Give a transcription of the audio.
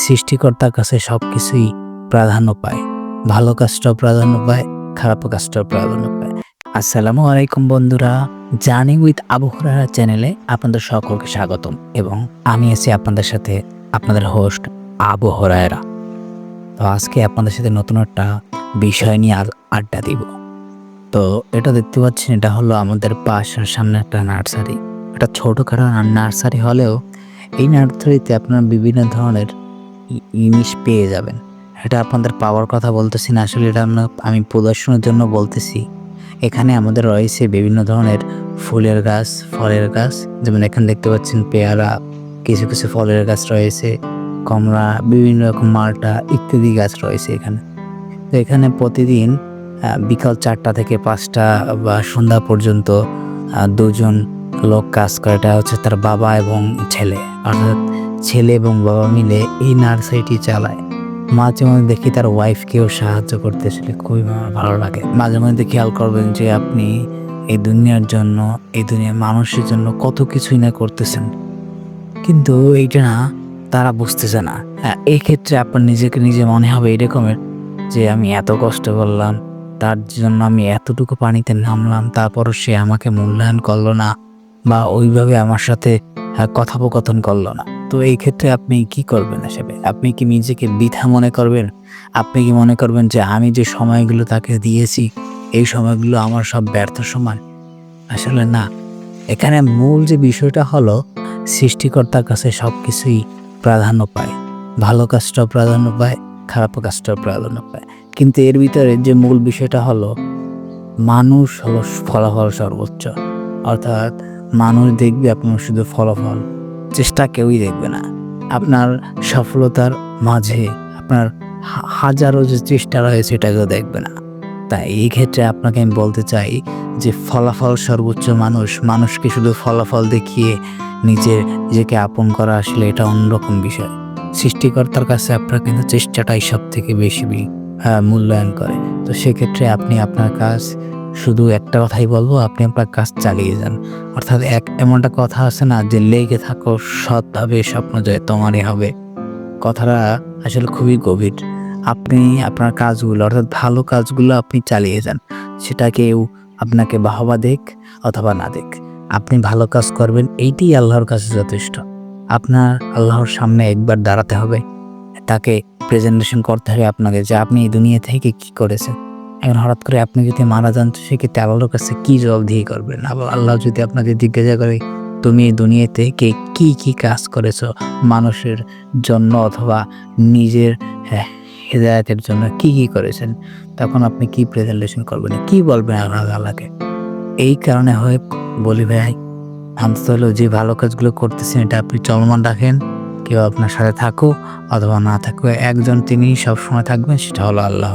সৃষ্টিকর্তার কাছে সবকিছুই প্রাধান্য পায়। ভালো কাজটাও প্রাধান্য পায়, খারাপ কাজটাও প্রাধান্য পায়। আসসালামু আলাইকুম বন্ধুরা, জার্নি উইথ আবু হুরায়রা চ্যানেলে আপনাদের সকলকে স্বাগতম এবং আমি আছি আপনাদের সাথে আপনাদের হোস্ট আবু হুরায়রা। তো আজকে আপনাদের সাথে নতুন একটা বিষয় নিয়ে আড্ডা দিব। তো এটা দেখতে পাচ্ছেন, এটা হলো আমাদের বাসার সামনে একটা নার্সারি। এটা ছোটোখাটো নার্সারি হলেও এই নার্সারিতে আপনারা বিভিন্ন ধরনের জিনিস পেয়ে যাবেন। এটা আপনাদের পাওয়ার কথা বলতেছি না, আসলে এটা আমি প্রদর্শনের জন্য বলতেছি। এখানে আমাদের রয়েছে বিভিন্ন ধরনের ফুলের গাছ, ফলের গাছ, যেমন এখানে দেখতে পাচ্ছেন পেয়ারা, কিছু কিছু ফলের গাছ রয়েছে, কমলা, বিভিন্ন রকম মালটা ইত্যাদি গাছ রয়েছে এখানে। তো এখানে প্রতিদিন বিকাল 4টা থেকে 5টা বা সন্ধ্যা পর্যন্ত দুজন লোক কাজ করে। এটা হচ্ছে তার বাবা এবং ছেলে, অর্থাৎ ছেলে এবং বাবা মিলে এই নার্সারিটি চালায়। মাঝে মধ্যে দেখি তার ওয়াইফকেও সাহায্য করতেছিল, খুবই আমার ভালো লাগে। মাঝে মধ্যে খেয়াল করবেন যে আপনি এই দুনিয়ার জন্য, এই দুনিয়ার মানুষের জন্য কত কিছুই না করতেছেন, কিন্তু এইটা না তারা বুঝতেছে না। এই ক্ষেত্রে আপনার নিজেকে নিজে মনে হবে এরকমের যে আমি এত কষ্ট করলাম, তার জন্য আমি এতটুকু পানিতে নামলাম, তারপরও সে আমাকে মূল্যায়ন করলো না বা ওইভাবে আমার সাথে কথোপকথন করলো না। তো এই ক্ষেত্রে আপনি কি করবেন? আসলে আপনি কি নিজেকে বৃথা মনে করবেন? আপনি কি মনে করবেন যে আমি যে সময়গুলো তাকে দিয়েছি এই সময়গুলো আমার সব ব্যর্থ সময়? আসলে না। এখানে মূল যে বিষয়টা হলো, সৃষ্টিকর্তার কাছে সবকিছুই প্রাধান্য পায়। ভালো কাজটাও প্রাধান্য পায়, খারাপ কাজটাও প্রাধান্য পায়। কিন্তু এর ভিতরে যে মূল বিষয়টা হলো, মানুষ হলো ফলাফল সর্বোচ্চ। অর্থাৎ মানুষ দেখবে আপনার শুধু ফলাফল, চেষ্টা কেউই দেখবে না। আপনার সফলতার মাঝে আপনার হাজারো যে চেষ্টা রয়েছে এটা কেউ দেখবে না। তাই এই ক্ষেত্রে আপনাকে আমি বলতে চাই যে ফলাফল সর্বোচ্চ। মানুষকে শুধু ফলাফল দেখিয়ে নিজেকে আপন করা, আসলে এটা অন্যরকম বিষয়। সৃষ্টিকর্তার কাছে আপনার কিন্তু চেষ্টাটাই সব থেকে বেশি মূল্যায়ন করে। তো সেক্ষেত্রে আপনি আপনার কাজ, শুধু একটা কথাই বলবো, আপনি আপনার কাজ চালিয়ে যান। অর্থাৎ এমন একটা কথা আছে না যে লেগে থাকো সৎভাবে, স্বপ্ন জয় তোমারই হবে। কথাটা আসলে খুবই গভীর। আপনি আপনার কাজগুলো, অর্থাৎ ভালো কাজগুলো আপনি চালিয়ে যান। সেটা কেউ আপনাকে বাহবা দেখ অথবা না দেখ, আপনি ভালো কাজ করবেন, এইটাই আল্লাহর কাছে যথেষ্ট। আপনার আল্লাহর সামনে একবার দাঁড়াতে হবে, তাকে প্রেজেন্টেশন করতে হবে আপনাকে যে আপনি এই দুনিয়া থেকে কি করেছেন। এখন হঠাৎ করে আপনি যদি মারা যান, তো সেক্ষেত্রে আল্লাহর কাছে কি জবাবদিহি করবেন? আবার আল্লাহ যদি আপনাকে জিজ্ঞাসা করে তুমি এই দুনিয়া থেকে কি কি কাজ করেছো মানুষের জন্য অথবা নিজের হেদায়েতের জন্য কি কি করেছেন, তখন আপনি কি প্রেজেন্টেশন করবেন, কি বলবেন আল্লাহকে? এই কারণে হয় বলি ভাই, অন্তত হলো যে ভালো কাজগুলো করতেছেন এটা আপনি চলমান রাখেন। কেউ আপনার সাথে থাকুক অথবা না থাকুক, একজন তিনি সবসময় থাকবেন, সেটা হলো আল্লাহ।